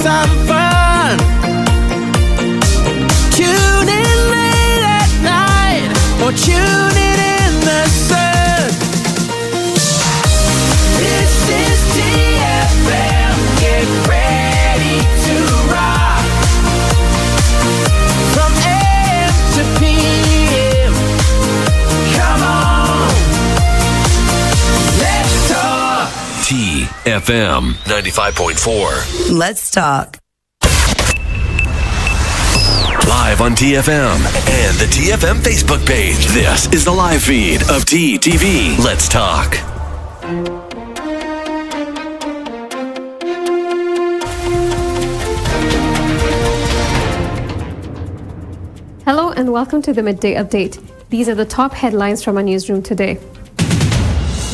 some fun. Tune in late at night or tune in the sun. This is TFM. Get ready to rock. From AM to PM. Come on. Let's talk. TFM 95.4. Let's talk. Live on TFM and the TFM Facebook page. This is the live feed of TTV. Let's talk. Hello and welcome to the Midday Update. These are the top headlines from our newsroom today.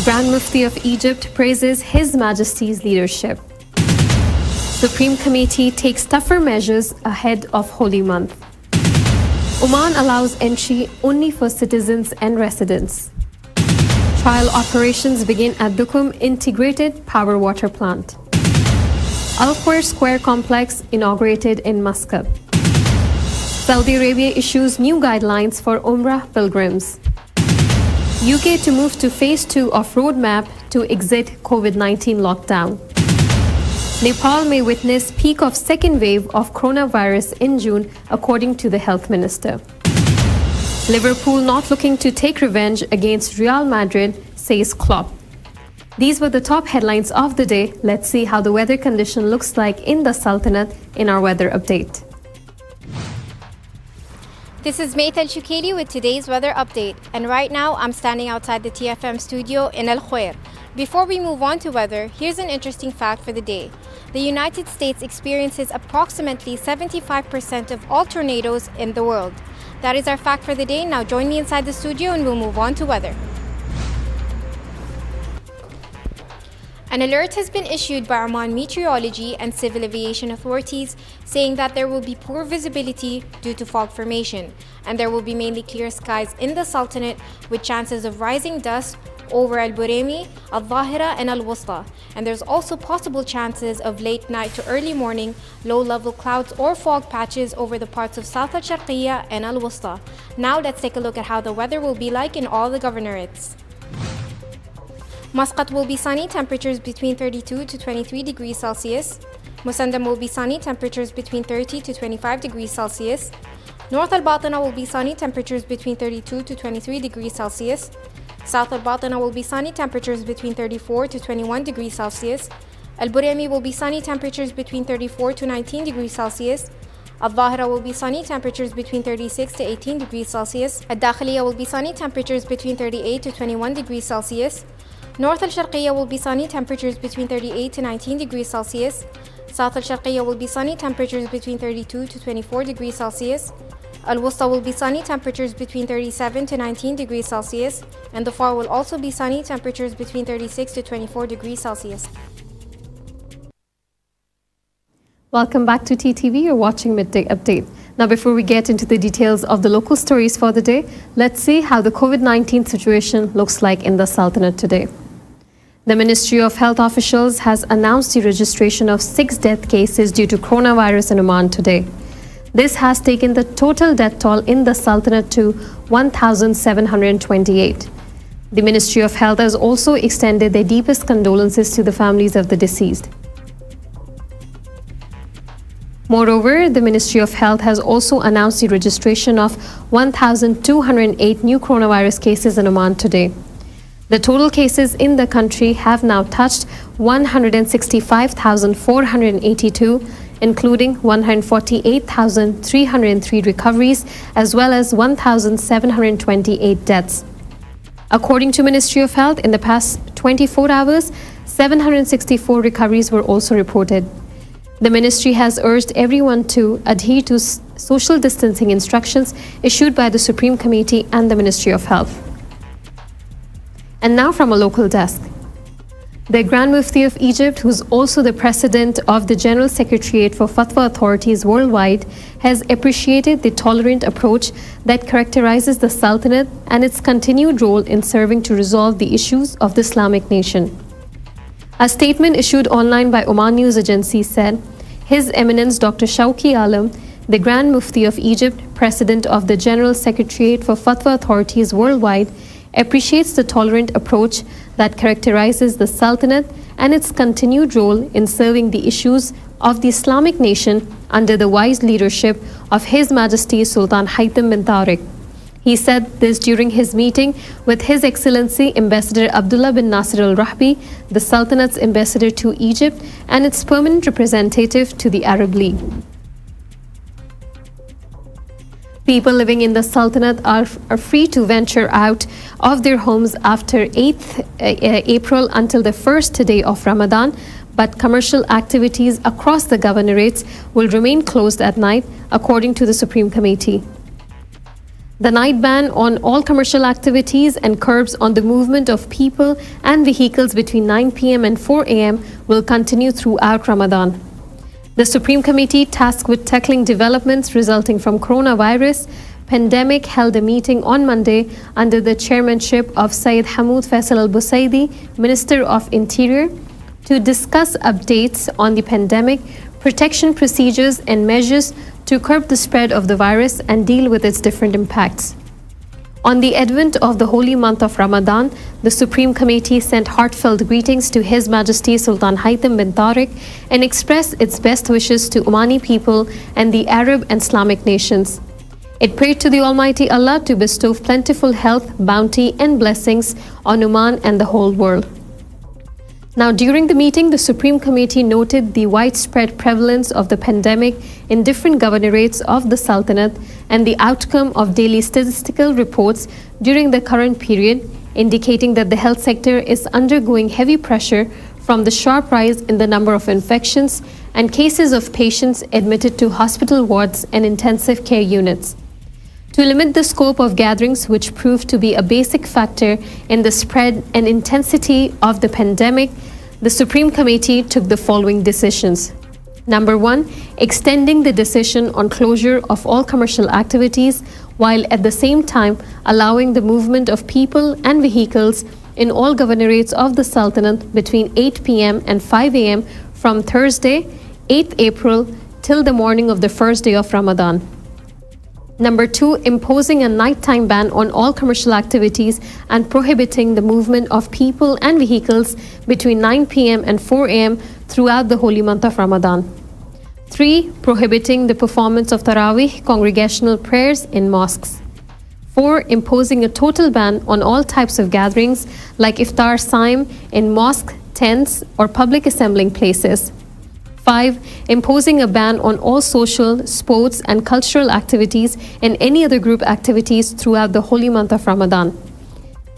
Grand Mufti of Egypt praises His Majesty's leadership. Supreme Committee takes tougher measures ahead of Holy Month. Oman allows entry only for citizens and residents. Trial operations begin at Duqm Integrated Power Water Plant. Al Khwair Square Complex inaugurated in Muscat. Saudi Arabia issues new guidelines for Umrah pilgrims. UK to move to phase 2 of roadmap to exit COVID-19 lockdown. Nepal may witness peak of second wave of coronavirus in June, according to the health minister. Liverpool not looking to take revenge against Real Madrid, says Klopp. These were the top headlines of the day. Let's see how the weather condition looks like in the Sultanate in our weather update. This is Mayth Al-Shukeli with today's weather update, and right now I'm standing outside the TFM studio in Al Khwair. Before we move on to weather, here's an interesting fact for the day. The United States experiences approximately 75% of all tornadoes in the world. That is our fact for the day. Now join me inside the studio and we'll move on to weather. An alert has been issued by Oman Meteorology and Civil Aviation Authorities saying that there will be poor visibility due to fog formation, and there will be mainly clear skies in the Sultanate with chances of rising dust over Al Buremi, Al Dhahira and Al Wusta, and there's also possible chances of late night to early morning low-level clouds or fog patches over the parts of South Al Sharqiyya and Al Wusta. Now let's take a look at how the weather will be like in all the governorates. Muscat will be sunny, temperatures between 32 to 23 degrees Celsius. Musandam will be sunny, temperatures between 30 to 25 degrees Celsius. North Al-Batina will be sunny, temperatures between 32 to 23 degrees Celsius. South Al-Batina will be sunny, temperatures between 34 to 21 degrees Celsius. Al-Buremi will be sunny, temperatures between 34 to 19 degrees Celsius. Al-Dhahira will be sunny, temperatures between 36 to 18 degrees Celsius. Al-Dakhiliya will be sunny, temperatures between 38 to 21 degrees Celsius. North Al-Sharqiyya will be sunny, temperatures between 38 to 19 degrees Celsius. South Al-Sharqiyya will be sunny, temperatures between 32 to 24 degrees Celsius. Al-Wusta will be sunny, temperatures between 37 to 19 degrees Celsius. And the Far will also be sunny, temperatures between 36 to 24 degrees Celsius. Welcome back to TTV. You're watching Midday Update. Now, before we get into the details of the local stories for the day, let's see how the COVID-19 situation looks like in the Sultanate today. The Ministry of Health officials has announced the registration of 6 death cases due to coronavirus in Oman today. This has taken the total death toll in the Sultanate to 1,728. The Ministry of Health has also extended their deepest condolences to the families of the deceased. Moreover, the Ministry of Health has also announced the registration of 1,208 new coronavirus cases in Oman today. The total cases in the country have now touched 165,482, including 148,303 recoveries, as well as 1,728 deaths. According to Ministry of Health, in the past 24 hours, 764 recoveries were also reported. The ministry has urged everyone to adhere to social distancing instructions issued by the Supreme Committee and the Ministry of Health. And now from a local desk. The Grand Mufti of Egypt, who's also the president of the General Secretariat for Fatwa Authorities Worldwide, has appreciated the tolerant approach that characterizes the Sultanate and its continued role in serving to resolve the issues of the Islamic nation. A statement issued online by Oman News Agency said, His Eminence Dr. Shauki Alam, the Grand Mufti of Egypt, President of the General Secretariat for Fatwa Authorities Worldwide, appreciates the tolerant approach that characterizes the Sultanate and its continued role in serving the issues of the Islamic nation under the wise leadership of His Majesty Sultan Haitham bin Tariq. He said this during his meeting with His Excellency Ambassador Abdullah bin Nasir al-Rahbi, the Sultanate's ambassador to Egypt and its permanent representative to the Arab League. People living in the Sultanate are free to venture out of their homes after 8th April until the first day of Ramadan, but commercial activities across the governorates will remain closed at night, according to the Supreme Committee. The night ban on all commercial activities and curbs on the movement of people and vehicles between 9 p.m. and 4 a.m. will continue throughout Ramadan. The Supreme Committee, tasked with tackling developments resulting from coronavirus pandemic, held a meeting on Monday under the chairmanship of Syed Hamoud Faisal al-Busaidi, Minister of Interior, to discuss updates on the pandemic, protection procedures and measures to curb the spread of the virus and deal with its different impacts. On the advent of the holy month of Ramadan, the Supreme Committee sent heartfelt greetings to His Majesty Sultan Haitham bin Tariq and expressed its best wishes to Omani people and the Arab and Islamic nations. It prayed to the Almighty Allah to bestow plentiful health, bounty and blessings on Oman and the whole world. Now, during the meeting, the Supreme Committee noted the widespread prevalence of the pandemic in different governorates of the Sultanate and the outcome of daily statistical reports during the current period, indicating that the health sector is undergoing heavy pressure from the sharp rise in the number of infections and cases of patients admitted to hospital wards and intensive care units. To limit the scope of gatherings, which proved to be a basic factor in the spread and intensity of the pandemic, the Supreme Committee took the following decisions. Number 1, extending the decision on closure of all commercial activities, while at the same time allowing the movement of people and vehicles in all governorates of the Sultanate between 8 p.m. and 5 a.m. from Thursday, 8th April, till the morning of the first day of Ramadan. Number 2, imposing a nighttime ban on all commercial activities and prohibiting the movement of people and vehicles between 9 p.m. and 4 a.m. throughout the holy month of Ramadan. 3, prohibiting the performance of Taraweeh congregational prayers in mosques. 4, imposing a total ban on all types of gatherings like iftar saim in mosque, tents, or public assembling places. 5, imposing a ban on all social, sports, and cultural activities and any other group activities throughout the holy month of Ramadan.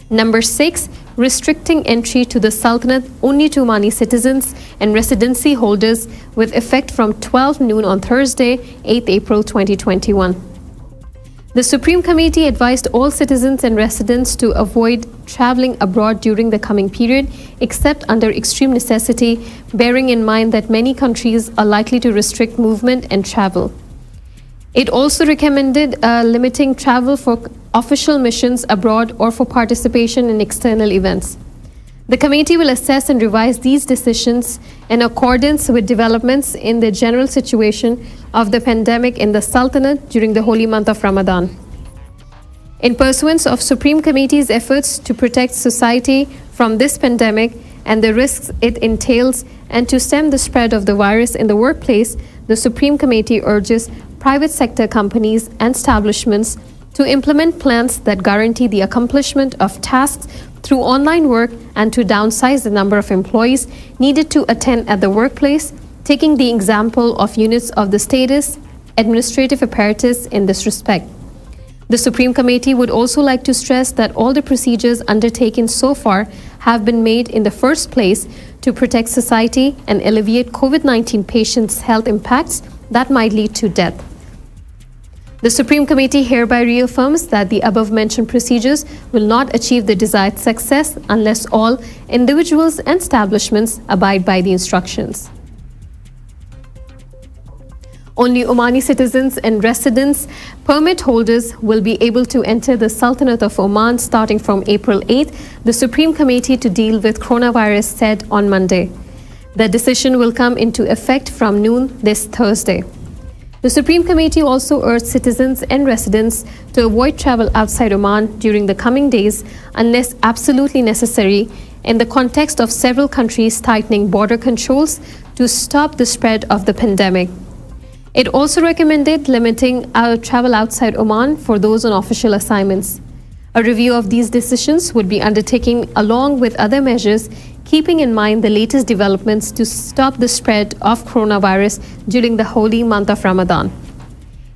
Number 6, restricting entry to the Sultanate only to Omani citizens and residency holders with effect from 12 noon on Thursday, 8th April 2021. The Supreme Committee advised all citizens and residents to avoid traveling abroad during the coming period, except under extreme necessity, bearing in mind that many countries are likely to restrict movement and travel. It also recommended limiting travel for official missions abroad or for participation in external events. The committee will assess and revise these decisions in accordance with developments in the general situation of the pandemic in the Sultanate during the holy month of Ramadan. In pursuance of Supreme Committee's efforts to protect society from this pandemic and the risks it entails and to stem the spread of the virus in the workplace, the Supreme Committee urges private sector companies and establishments to implement plans that guarantee the accomplishment of tasks through online work and to downsize the number of employees needed to attend at the workplace, taking the example of units of the status administrative apparatus in this respect. The Supreme Committee would also like to stress that all the procedures undertaken so far have been made in the first place to protect society and alleviate COVID-19 patients' health impacts that might lead to death. The Supreme Committee hereby reaffirms that the above-mentioned procedures will not achieve the desired success unless all individuals and establishments abide by the instructions. Only Omani citizens and residents permit holders will be able to enter the Sultanate of Oman starting from April 8th, the Supreme Committee to deal with coronavirus said on Monday. The decision will come into effect from noon this Thursday. The Supreme Committee also urged citizens and residents to avoid travel outside Oman during the coming days unless absolutely necessary in the context of several countries tightening border controls to stop the spread of the pandemic. It also recommended limiting our travel outside Oman for those on official assignments. A review of these decisions would be undertaken along with other measures, keeping in mind the latest developments to stop the spread of coronavirus during the holy month of Ramadan.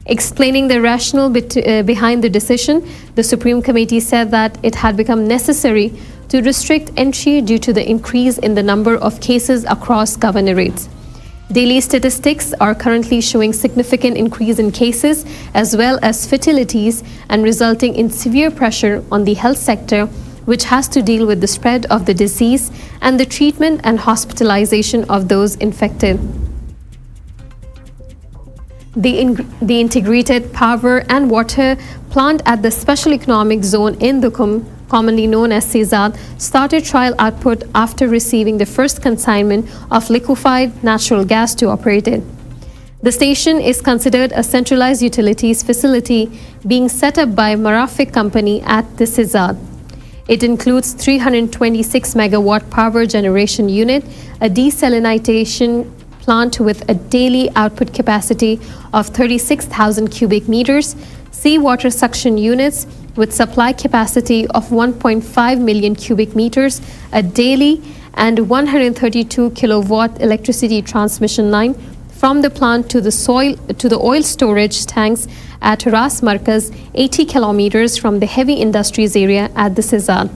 Explaining the rationale behind the decision, the Supreme Committee said that it had become necessary to restrict entry due to the increase in the number of cases across governorates. Daily statistics are currently showing significant increase in cases as well as fatalities and resulting in severe pressure on the health sector, which has to deal with the spread of the disease and the treatment and hospitalization of those infected. The integrated power and water plant at the Special Economic Zone in Duqm, commonly known as Sizad, started trial output after receiving the first consignment of liquefied natural gas to operate it. The station is considered a centralized utilities facility being set up by Marafiq Company at the Sizad. It includes 326 megawatt power generation unit, a desalination plant with a daily output capacity of 36,000 cubic meters, seawater suction units with supply capacity of 1.5 million cubic meters a daily, and 132 kilowatt electricity transmission line from the plant to the oil storage tanks at Ras Markaz, 80 kilometers from the heavy industries area at the Sizad.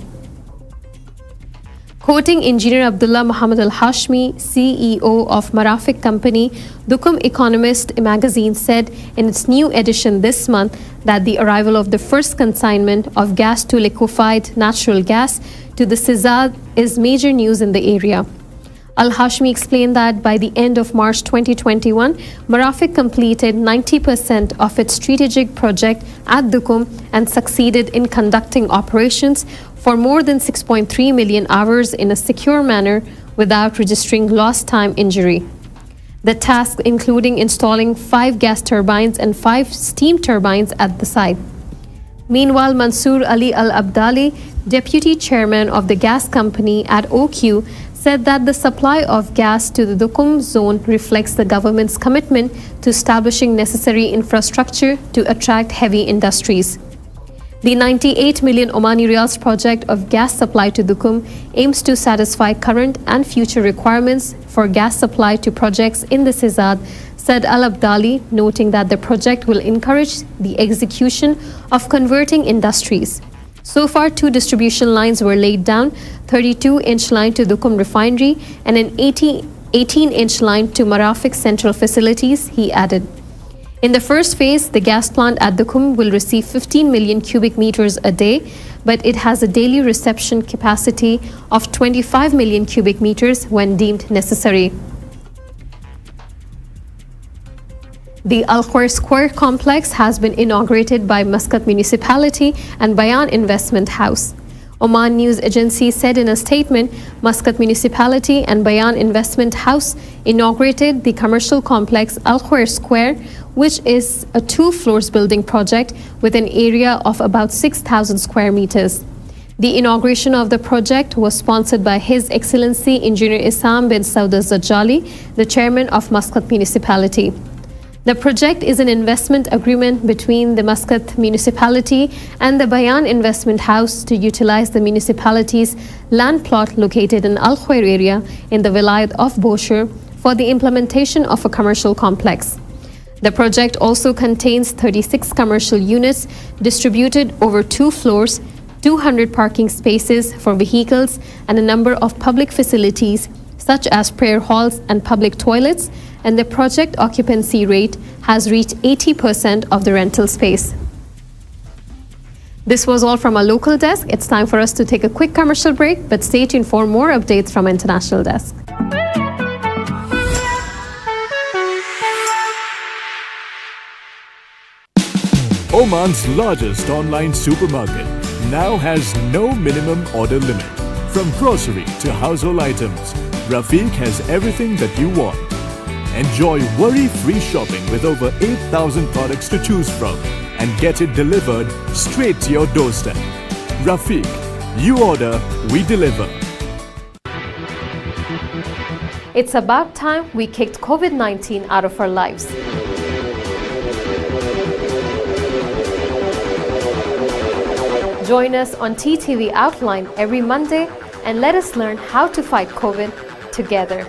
Quoting Engineer Abdullah Muhammad Al-Hashmi, CEO of Marafiq Company, Duqm Economist magazine said in its new edition this month that the arrival of the first consignment of gas to liquefied natural gas to the Sizad is major news in the area. Al-Hashmi explained that by the end of March 2021, Marafiq completed 90% of its strategic project at Duqm and succeeded in conducting operations for more than 6.3 million hours in a secure manner without registering lost time injury. The task including installing 5 gas turbines and 5 steam turbines at the site. Meanwhile, Mansoor Ali Al-Abdali, deputy chairman of the gas company at OQ, said that the supply of gas to the Duqm zone reflects the government's commitment to establishing necessary infrastructure to attract heavy industries. The 98 million Omani Riyals project of gas supply to Duqm aims to satisfy current and future requirements for gas supply to projects in the Sizad, said Al-Abdali, noting that the project will encourage the execution of converting industries. So far, 2 distribution lines were laid down, 32-inch line to Duqm refinery and an 18-inch line to Marafiq central facilities, he added. In the first phase, the gas plant at Duqm will receive 15 million cubic meters a day, but it has a daily reception capacity of 25 million cubic meters when deemed necessary. The Al Khwair Square complex has been inaugurated by Muscat Municipality and Bayan Investment House. Oman News Agency said in a statement, Muscat Municipality and Bayan Investment House inaugurated the commercial complex Al Khwair Square, which is a 2-floors building project with an area of about 6,000 square meters. The inauguration of the project was sponsored by His Excellency Engineer Issam bin Sauda Zajali, the chairman of Muscat Municipality. The project is an investment agreement between the Muscat Municipality and the Bayan Investment House to utilize the municipality's land plot located in Al Khwair area in the Vilayat of Boshur for the implementation of a commercial complex. The project also contains 36 commercial units distributed over 2 floors, 200 parking spaces for vehicles, and a number of public facilities such as prayer halls and public toilets, and the project occupancy rate has reached 80% of the rental space. This was all from our local desk. It's time for us to take a quick commercial break, but stay tuned for more updates from our international desk. Oman's largest online supermarket now has no minimum order limit. From grocery to household items, Rafiq has everything that you want. Enjoy worry-free shopping with over 8,000 products to choose from and get it delivered straight to your doorstep. Rafiq, you order, we deliver. It's about time we kicked COVID-19 out of our lives. Join us on TTV Outline every Monday and let us learn how to fight COVID together.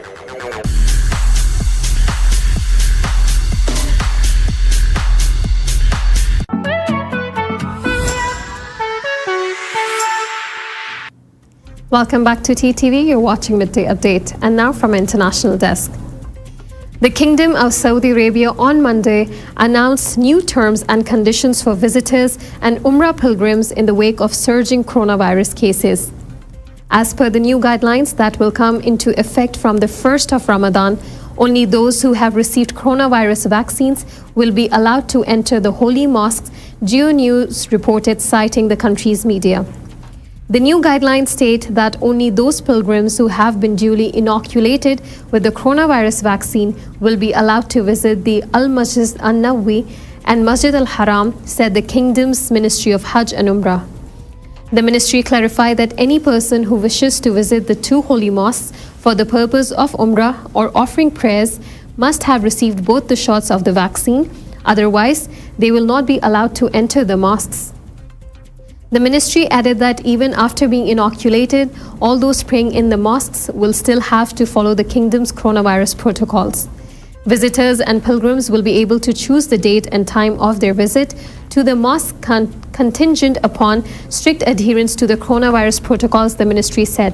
Welcome back to TTV. You're watching Midday Update. And now from International Desk. The Kingdom of Saudi Arabia on Monday announced new terms and conditions for visitors and Umrah pilgrims in the wake of surging coronavirus cases. As per the new guidelines that will come into effect from the 1st of Ramadan, only those who have received coronavirus vaccines will be allowed to enter the holy mosques, Geo News reported, citing the country's media. The new guidelines state that only those pilgrims who have been duly inoculated with the coronavirus vaccine will be allowed to visit the Al-Masjid An-Nabawi and Masjid Al-Haram, said the Kingdom's Ministry of Hajj and Umrah. The ministry clarified that any person who wishes to visit the two holy mosques for the purpose of Umrah or offering prayers must have received both the shots of the vaccine, otherwise they will not be allowed to enter the mosques. The ministry added that even after being inoculated, all those praying in the mosques will still have to follow the kingdom's coronavirus protocols. Visitors and pilgrims will be able to choose the date and time of their visit to the mosque contingent upon strict adherence to the coronavirus protocols, the ministry said.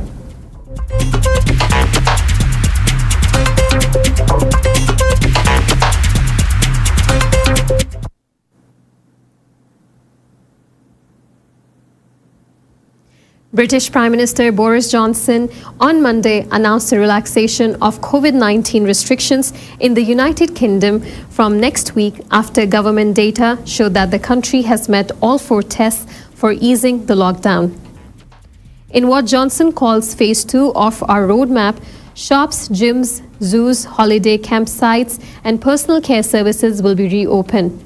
British Prime Minister Boris Johnson on Monday announced the relaxation of COVID-19 restrictions in the United Kingdom from next week after government data showed that the country has met all 4 tests for easing the lockdown. In what Johnson calls Phase 2 of our roadmap, shops, gyms, zoos, holiday campsites, and personal care services will be reopened.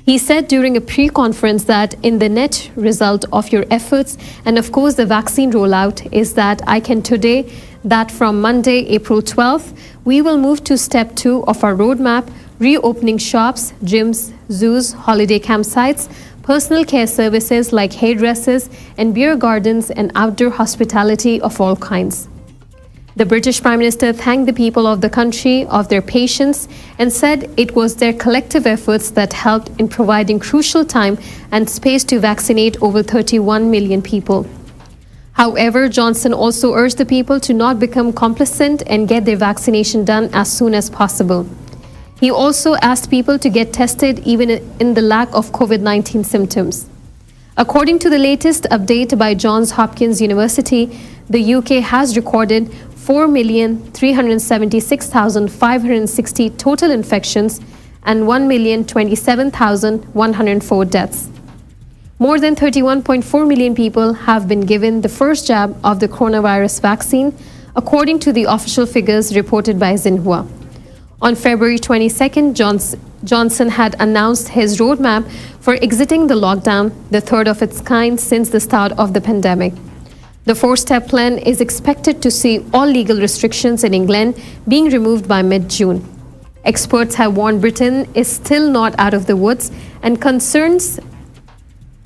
He said during a pre-conference that in the net result of your efforts and of course the vaccine rollout is that I can today that from Monday, April 12th, we will move to step 2 of our roadmap, reopening shops, gyms, zoos, holiday campsites, personal care services like hairdressers and beer gardens and outdoor hospitality of all kinds. The British Prime Minister thanked the people of the country of their patience and said it was their collective efforts that helped in providing crucial time and space to vaccinate over 31 million people. However, Johnson also urged the people to not become complacent and get their vaccination done as soon as possible. He also asked people to get tested even in the lack of COVID-19 symptoms. According to the latest update by Johns Hopkins University, the UK has recorded 4,376,560 total infections and 1,027,104 deaths. More than 31.4 million people have been given the first jab of the coronavirus vaccine, according to the official figures reported by Xinhua. On February 22nd, Johnson had announced his roadmap for exiting the lockdown, the third of its kind since the start of the pandemic. The 4-step plan is expected to see all legal restrictions in England being removed by mid-June. Experts have warned Britain is still not out of the woods and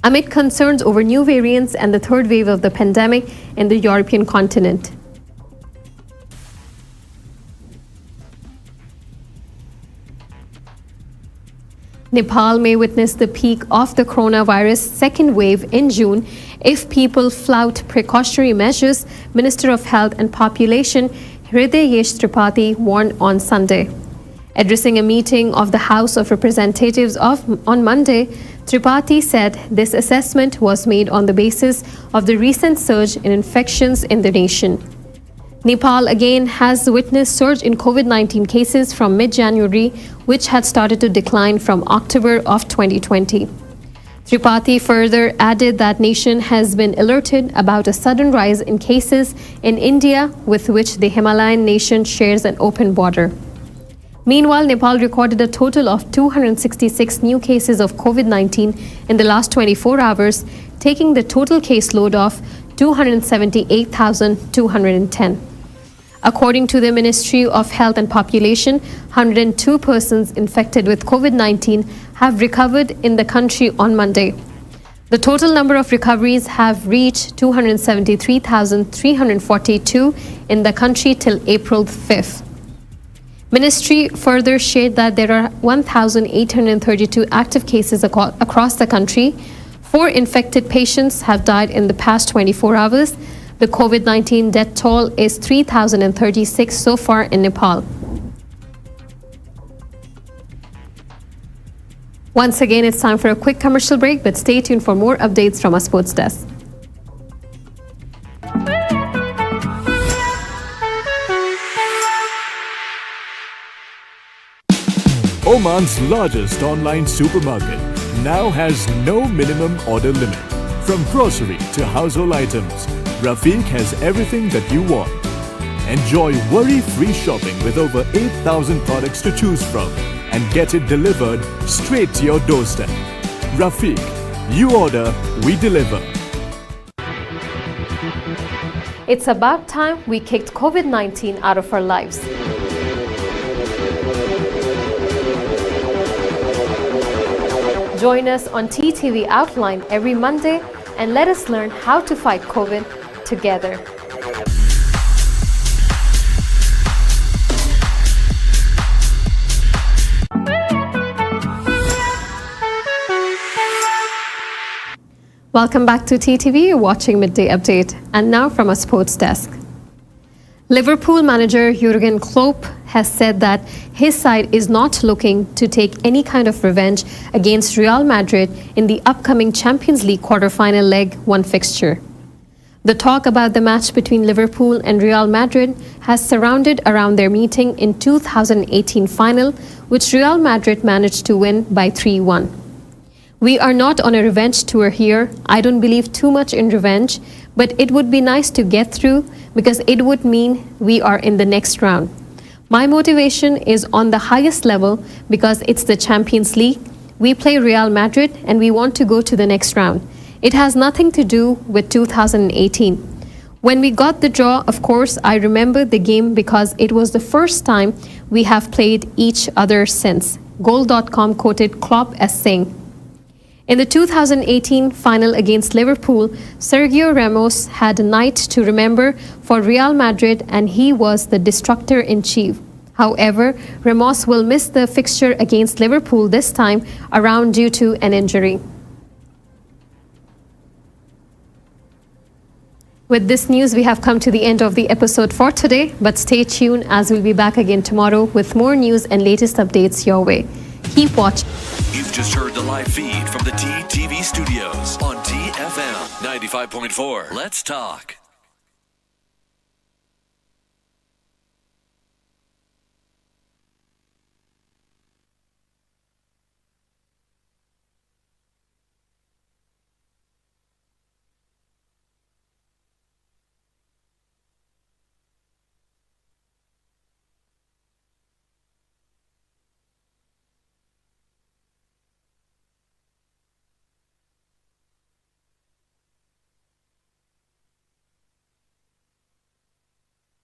amid concerns over new variants and the third wave of the pandemic in the European continent. Nepal may witness the peak of the coronavirus second wave in June if people flout precautionary measures, Minister of Health and Population Hridayesh Tripathi warned on Sunday. Addressing a meeting of the House of Representatives on Monday, Tripathi said this assessment was made on the basis of the recent surge in infections in the nation. Nepal again has witnessed surge in COVID-19 cases from mid-January, which had started to decline from October of 2020. Tripathi further added that nation has been alerted about a sudden rise in cases in India, with which the Himalayan nation shares an open border. Meanwhile, Nepal recorded a total of 266 new cases of COVID-19 in the last 24 hours, taking the total caseload of 278,210. According to the Ministry of Health and Population, 102 persons infected with COVID-19 have recovered in the country on Monday. The total number of recoveries have reached 273,342 in the country till April 5th. Ministry further shared that there are 1,832 active cases across the country. 4 infected patients have died in the past 24 hours. The COVID-19 death toll is 3,036 so far in Nepal. Once again, it's time for a quick commercial break, but stay tuned for more updates from our sports desk. Oman's largest online supermarket now has no minimum order limit. From grocery to household items, Rafiq has everything that you want. Enjoy worry-free shopping with over 8,000 products to choose from and get it delivered straight to your doorstep. Rafiq, you order, we deliver. It's about time we kicked COVID-19 out of our lives. Join us on TTV Outline every Monday and let us learn how to fight COVID together. Welcome back to TTV. You're watching Midday Update. And now from a sports desk. Liverpool manager Jurgen Klopp has said that his side is not looking to take any kind of revenge against Real Madrid in the upcoming Champions League quarter-final leg 1 fixture. The talk about the match between Liverpool and Real Madrid has surrounded around their meeting in 2018 final, which Real Madrid managed to win by 3-1. We are not on a revenge tour here. I don't believe too much in revenge, but it would be nice to get through because it would mean we are in the next round. My motivation is on the highest level because it's the Champions League. We play Real Madrid and we want to go to the next round. It has nothing to do with 2018. When we got the draw, of course, I remember the game because it was the first time we have played each other since. Goal.com quoted Klopp as saying, in the 2018 final against Liverpool, Sergio Ramos had a night to remember for Real Madrid and he was the destructor-in-chief. However, Ramos will miss the fixture against Liverpool this time around due to an injury. With this news, we have come to the end of the episode for today, but stay tuned as we'll be back again tomorrow with more news and latest updates your way. Keep watching. You've just heard the live feed from the TTV studios on TFM 95.4. Let's talk.